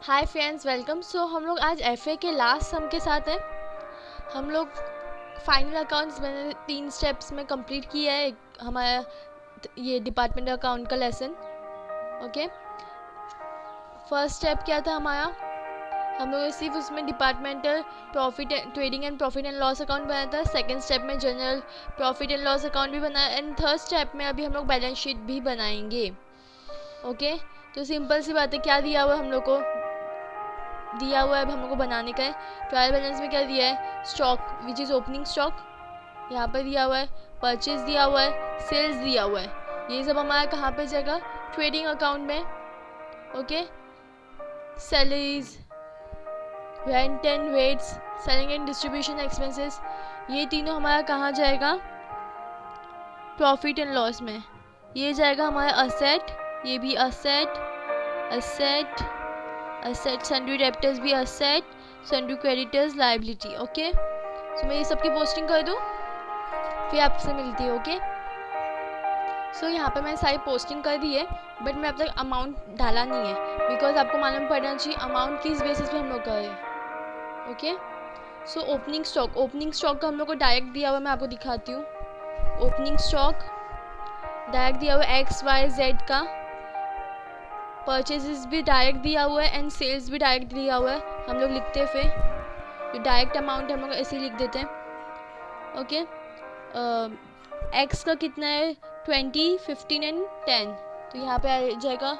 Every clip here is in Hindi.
Hi friends, welcome. सो हम लोग आज एफए के लास्ट सम के साथ हैं। हम लोग फाइनल अकाउंट्स मैंने 3 स्टेप्स में कंप्लीट किया है हमारा ये डिपार्टमेंट अकाउंट का लेसन। ओके, फर्स्ट स्टेप क्या था हमारा? हम लोग सिर्फ उसमें departmental profit trading and profit and loss account बनाया था। सेकंड स्टेप में general profit and loss account भी बनाया एंड थर्ड स्टेप में अभी हम लोग बैलेंस शीट भी बनाएंगे। ओके, तो सिंपल सी बात है, क्या दिया हुआ है हम लोग को? दिया हुआ है, अब हम लोग को बनाने का है। ट्रायल बैलेंस में क्या दिया है? Stock which is opening stock यहाँ पर दिया हुआ है, परचेज दिया हुआ है, सेल्स दिया हुआ है। ये सब हमारा कहाँ पे जाएगा? ट्रेडिंग अकाउंट में। Okay, salaries, rent and rates, selling and distribution expenses, ये तीनों हमारा कहाँ जाएगा? प्रॉफिट एंड लॉस में। ये जाएगा हमारा असेट, ये भी asset, asset, asset, sundry debtors भी asset, sundry creditors liability. Okay, so मैं ये सब की पोस्टिंग कर दूँ, फिर आपसे मिलती है। ओके, सो यहाँ पे मैंने सारी पोस्टिंग कर दी है, बट मैं अब तक अमाउंट डाला नहीं है, बिकॉज आपको मालूम पड़ना चाहिए अमाउंट किस बेसिस पे हम लोग कर रहे हैं। Okay, so opening stock, opening stock का हम लोग को डायरेक्ट दिया हुआ है, मैं आपको दिखाती हूँ। ओपनिंग स्टॉक डायरेक्ट दिया हुआ है XYZ का, परचेजेस भी डायरेक्ट दिया हुआ है एंड सेल्स भी डायरेक्ट दिया हुआ है। हम लोग लिखते हैं, फिर डायरेक्ट अमाउंट हम लोग ऐसे ही लिख देते हैं। ओके, एक्स का कितना है? 20, 15 एंड 10, तो यहाँ पे आ जाएगा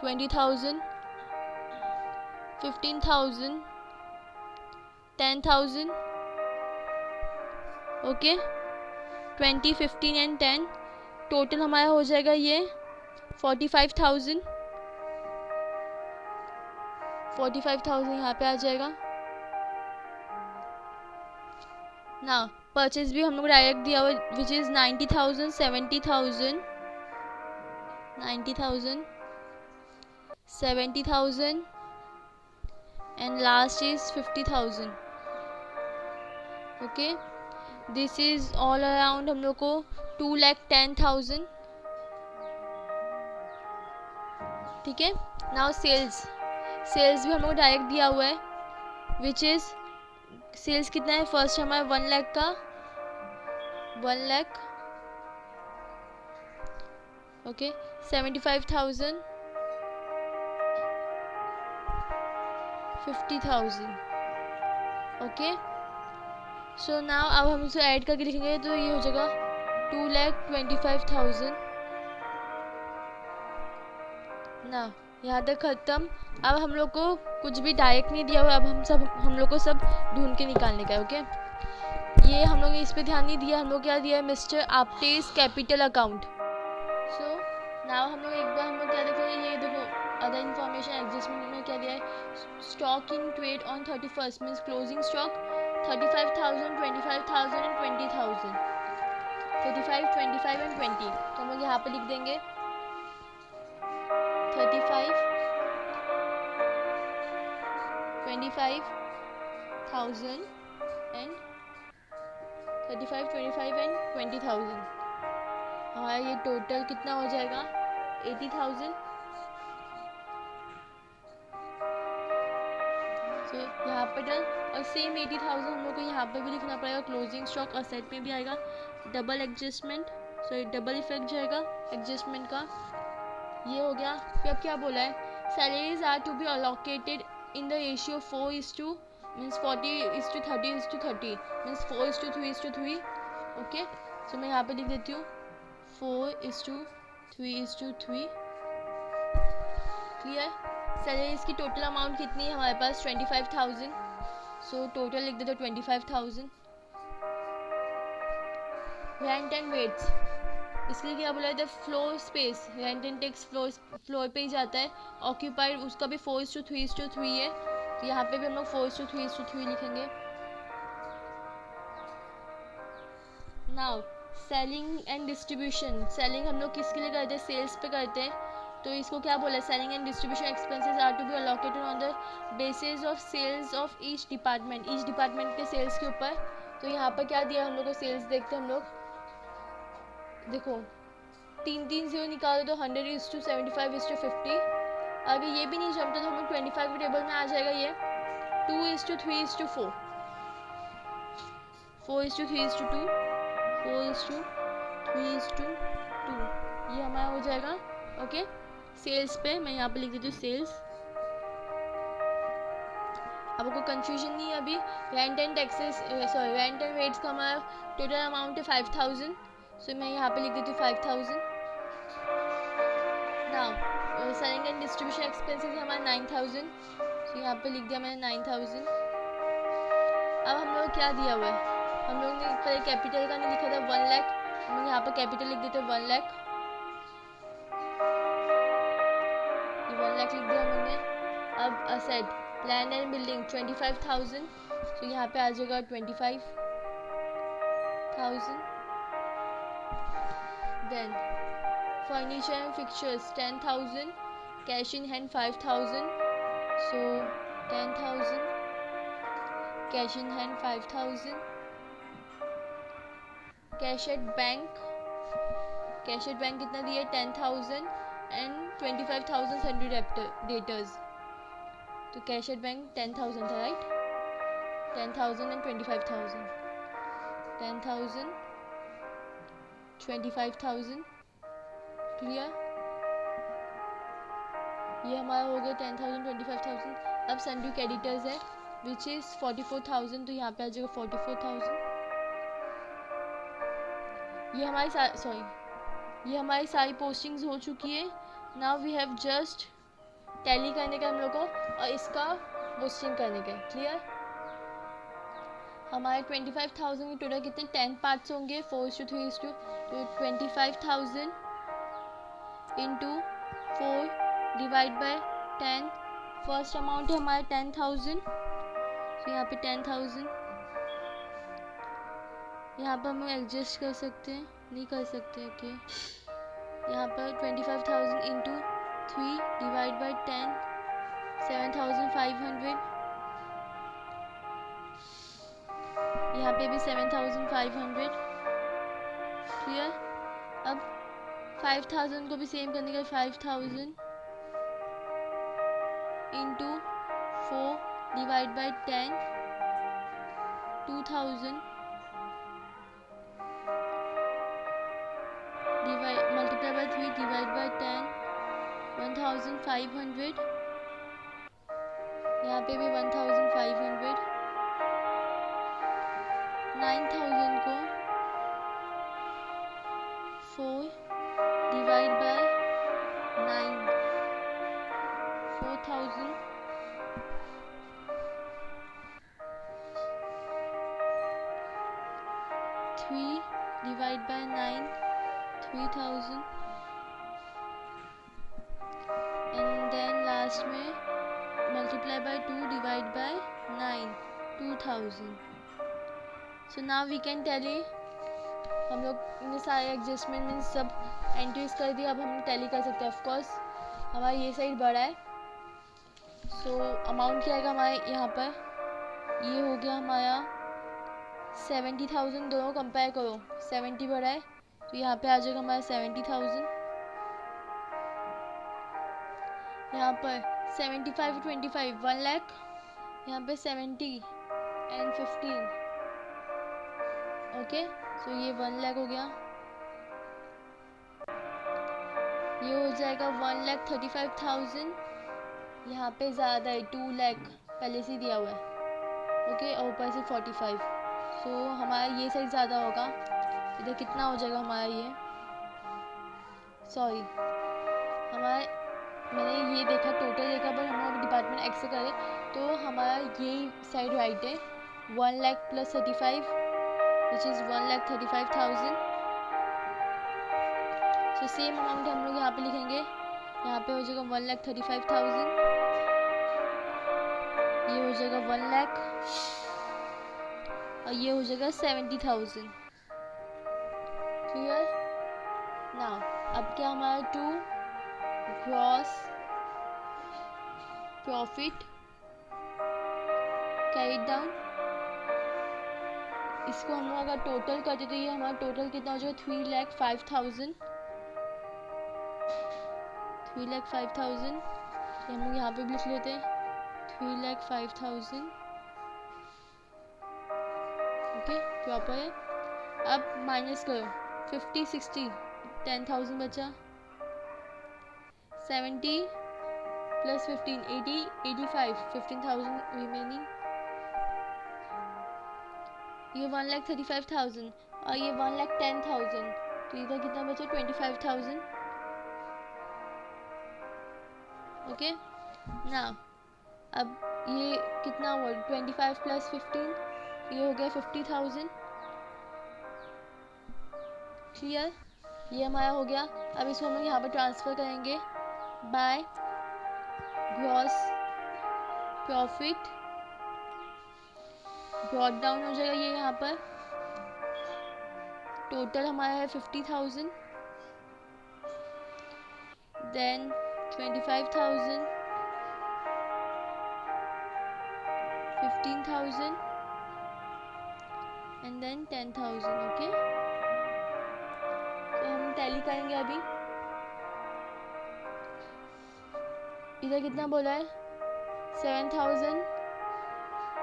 20,000, 15,000, 10,000। ओके, 20, 15 एंड 10, टोटल हमारा हो जाएगा ये 45,000। 45,000 यहाँ पे आ जाएगा ना। परचेज भी हम लोग डायरेक्ट दिया हुआ which is 90,000, 70,000, 90,000, 70,000 and last is 50,000। Okay, this is all around हम लोग को 2,10,000। ठीक है, नाउ सेल्स, सेल्स भी हम लोग डायरेक्ट दिया हुआ है विच इज सेल्स कितना है? फर्स्ट हमारा 1 लाख का, 1 lakh. Okay, 75,000, 50,000। Okay, so now अब हम इसे ऐड करके लिखेंगे तो ये हो जाएगा 2,25,000 ना। यहाँ तक खत्म। अब हम लोग को कुछ भी डायरेक्ट नहीं दिया हुआ, अब हम लोग को सब ढूंढ के निकालने का है। ओके, ये हम लोग ने इस पे ध्यान नहीं दिया। हम लोग क्या दिया है? Mister Apte's capital account. So now हम लोग एक बार हम लोग क्या देखेंगे, ये देखो अदर इन्फॉर्मेशन एडजस्टमेंट में क्या दिया है? Stock in trade on 31st means closing stock 35,000, 25,000 and 20,000। 35, 25 and 20, तो हम लोग यहाँ पे लिख देंगे 35, 25,000 एंड 35, 25 एंड 20,000। हमारा ये टोटल कितना हो जाएगा? 80,000। तो यहाँ पर डन, और सेम 80,000 हम लोग को यहाँ पर भी लिखना पड़ेगा। क्लोजिंग स्टॉक असेट में भी आएगा double adjustment, sorry double effect जाएगा एडजस्टमेंट का। ये हो गया। फिर अब क्या बोला है? Salaries are to be allocated in the ratio 4:, means 40:30:30 means 4:3:3। Okay, so मैं यहाँ पे लिख देती हूँ 4:3:3। क्लियर? सैलरीज की टोटल अमाउंट कितनी है हमारे पास? 25,000। सो टोटल लिख देते 25,000। रेंट एंड वेट्स, इसलिए क्या बोला है? Floor space, rent and tax floor पे ही जाता है। ऑक्यूपाइड उसका भी 4:3:3 है, तो यहाँ पे भी हम लोग 4:3:3 लिखेंगे। Now selling and distribution, selling हम लोग किसके लिए करते हैं? सेल्स पे करते हैं, तो इसको क्या बोला है? Selling and distribution expenses are to be allocated on the basis of sales of each department, each department के सेल्स के ऊपर। तो यहाँ पर क्या दिया हम लोग को? सेल्स देखते हैं हम लोग, देखो 3 0 निकालो तो 100:75:50, अगर ये भी नहीं जमता तो हमें 25 के टेबल में आ जाएगा ये 2:3:4, 4:3:2, 4:3:2, ये हमारा हो जाएगा। ओके, सेल्स पे मैं यहाँ पे लिख देती हूँ सेल्स। अब आपको कंफ्यूजन नहीं है अभी। Rent and taxes, sorry rent and rates का हमारा टोटल अमाउंट है 5000, सो मैं यहाँ पे लिख देती हूँ 5000। Now selling and distribution expenses हमारा 9000, सो यहाँ पे लिख दिया मैंने 9000। अब हम लोग क्या दिया हुआ है, हम लोग ने पहले कैपिटल का नहीं लिखा था 1 लाख, हम लोग यहाँ पर कैपिटल लिख देते हैं 1 लाख, ये 1 लाख लिख दिया हम लोग ने। अब asset land and building 25,000, so यहाँ पे आ जाएगा 25,000। Then furniture and fixtures 10,000, cash in hand 5,000, so 10,000 cash in hand 5,000। Cash at bank कितना दिया 10,000 एंड 25,000 सन्ड्री डेटर्स, तो कैश एट बैंक 10,000 था राइट, 10,000 एंड 25,000, 10,000 25,000 क्लियर। ये हमारा हो गया 10,000 25,000। अब सन्ड्री क्रेडिटर्स है विच इज़ 44,000, तो यहाँ पे आ जाएगा 44,000। ये हमारी सारी पोस्टिंग्स हो चुकी है। Now we have just tally करने का हम लोग को और इसका पोस्टिंग करने का, क्लियर। हमारे 25,000 के टोटल कितने 10 पार्ट्स होंगे 4:3:2, तो 25,000 into 4 divide by 10। First amount है हमारा 10,000, तो यहाँ पे 10,000, यहाँ पर हम एडजस्ट कर सकते हैं, नहीं कर सकते ओके। यहाँ पर 25,000 इंटू 3 डिवाइड बाय 10, 7,500, यहाँ पे भी 7,500 क्लियर। अब 5,000 को भी सेम करने का 5,000 into 4 divide by 10, 2,000 multiply by 3 divide by 10, 1,500, यहाँ पे भी 1,500, 9,000 को 4 divide by 9, 4,000, 3 divide by 9, 3,000, and then last में multiply by 2 divide by 9, 2,000। So now we can tally. हम लोग ने सारे एडजस्टमेंट में सब एंट्रीज कर दिया, अब हम टैली कर सकते हैं। ऑफ कोर्स हमारा ये साइड बड़ा है, सो अमाउंट क्या आएगा हमारे यहाँ पर, ये हो गया हमारा 70,000। दोनों कंपेयर करो, 70 बड़ा है तो यहाँ पे आ जाएगा हमारा 70,000। यहाँ पर 75 25 1 लाख, यहाँ पे 70 एंड 15, ओके। सो ये 1 लाख हो गया, ये हो जाएगा 1,35,000। यहाँ पे ज़्यादा है 2 लाख पहले से दिया हुआ है, ओके, और ऊपर से 45, सो हमारा ये साइड ज़्यादा होगा। इधर कितना हो जाएगा हमारा ये, सॉरी हमारा मैंने ये देखा टोटल देखा, पर हम लोग डिपार्टमेंट एक्स से करें तो हमारा ये साइड राइट है 1 lakh plus 35 which is 1,35,000। So same amount हम लोग यहाँ पे लिखेंगे, यहाँ पे हो जाएगा 1,35,000, ये हो जाएगा 1 लाख और ये हो जाएगा 70,000 क्लियर। नाउ अब क्या हमारा 2 ग्रॉस प्रॉफिट कैरी डाउन, इसको हम लोग अगर टोटल करते तो ये हमारा टोटल कितना हो जाएगा 3,05,000, 3,05,000 हम लोग यहाँ पे भी लिख लेते हैं 3,05,000। ओके, प्रॉपर है। अब माइनस करो 50, 60, 10,000 बचा। 70 प्लस 15, 80, 85, 15,000 रिमेनिंग। ये 1,35,000 और ये 1,10,000, तो इधर कितना बचा 25,000। ओके ना, अब ये कितना हुआ 25 प्लस 15, ये हो गया 50,000। क्लियर, ये हमारा हो गया। अब इसको हम यहाँ पर ट्रांसफ़र करेंगे by gross profit, brought down हो जाएगा ये यहाँ पर। टोटल हमारा है 50,000, देन 25,000, 15,000 एंड देन 10,000। ओके, तो हम टैली करेंगे अभी। इधर कितना बोला है 7,000,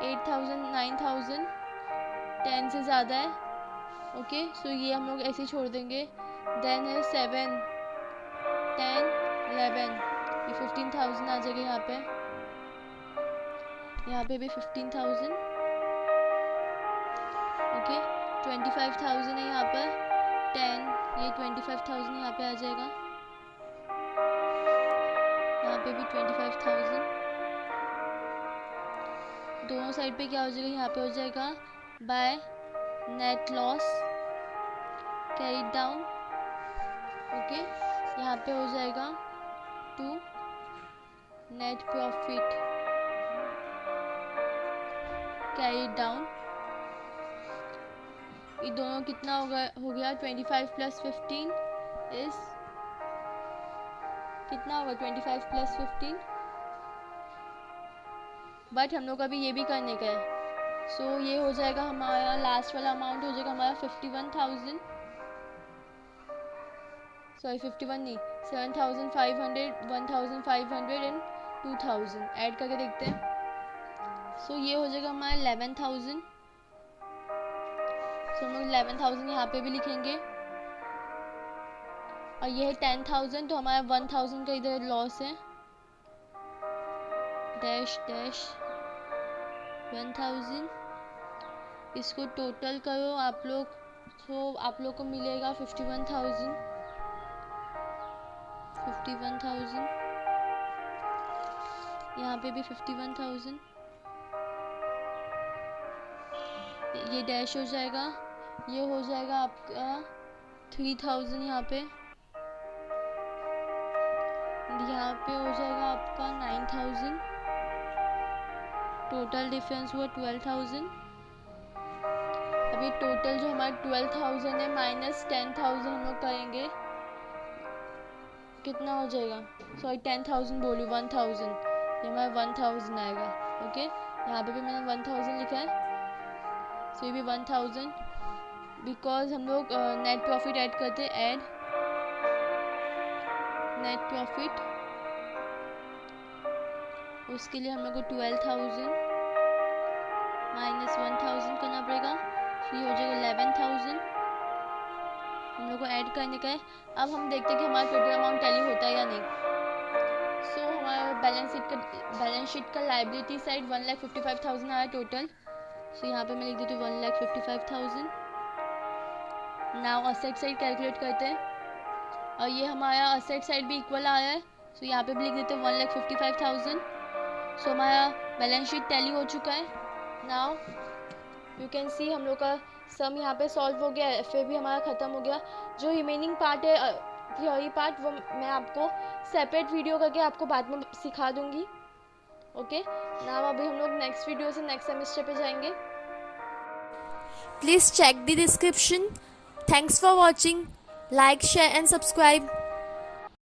8,000, 9,000, 10 से ज़्यादा है। ओके, सो ये हम लोग ऐसे ही छोड़ देंगे। देन है 7, 10, 11, ये 15,000 आ जाएगा यहाँ पे। यहाँ पे भी 15,000। ओके, 25,000 है यहाँ पर, 10, ये 25,000 यहाँ पे आ जाएगा। यहाँ पे भी 25,000। दोनों साइड पे क्या हो जाएगा, यहाँ पे हो जाएगा by net loss carried down. Okay, यहाँ पे हो जाएगा to net profit carried down. ये दोनों कितना हो गया 25 प्लस 15 इज कितना होगा 25 प्लस 15, बट हम लोग अभी ये भी करने का है। सो ये हो जाएगा हमारा लास्ट वाला अमाउंट हो जाएगा हमारा 51,000, सॉरी 51 नहीं, 7,500, 1,500 एंड 2,000 ऐड करके देखते हैं। सो ये हो जाएगा हमारा 11,000। सो हम लोग 11,000 यहाँ पे भी लिखेंगे और ये है 10,000, तो हमारा 1,000 का इधर लॉस है। डैश डैश 1,000, इसको टोटल करो आप लोग, तो आप लोग को मिलेगा 51,000, 51,000। यहाँ पे भी 51,000, ये डैश हो जाएगा, ये हो जाएगा आपका 3,000 यहाँ पे, यहाँ पे हो जाएगा आपका 9,000। टोटल डिफरेंस हुआ 12,000। अभी टोटल जो हमारा 12,000 है माइनस 10,000 हम लोग करेंगे, कितना हो जाएगा, सॉरी 10,000 बोली 1,000, ये हमारा 1,000 आएगा। ओके, यहाँ पे भी मैंने 1,000 लिखा है, सो ये भी 1,000, बिकॉज हम लोग नेट प्रॉफिट ऐड करते हैं, ऐड नेट प्रॉफिट, उसके लिए हम लोग को 12,000 माइनस 1,000 करना पड़ेगा, तो ये हो जाएगा 11,000। हम लोग को ऐड करने का है। अब हम देखते हैं कि हमारा टोटल अमाउंट टैली होता है या नहीं। सो हमारा बैलेंस शीट का लाइबिलिटी साइड 1,55,000 आया टोटल। सो यहाँ पे मैं लिख देती हूँ 1,55,000। नाउ असेट साइड कैलकुलेट करते हैं और ये हमारा असेट साइड भी इक्वल आया है, सो यहाँ पे भी लिख देते हैं 1,55,000। सो हमारा बैलेंस शीट टैली हो चुका है। नाउ यू कैन सी हम लोग का सम यहाँ पे सॉल्व हो गया, एफ भी हमारा ख़त्म हो गया। जो रिमेनिंग पार्ट है थ्योरी पार्ट, वो मैं आपको सेपरेट वीडियो करके आपको बाद में सिखा दूँगी। ओके, नाउ अभी हम लोग नेक्स्ट वीडियो से नेक्स्ट सेमेस्टर पे जाएंगे। Please check the description. Thanks for watching. Like, share and subscribe.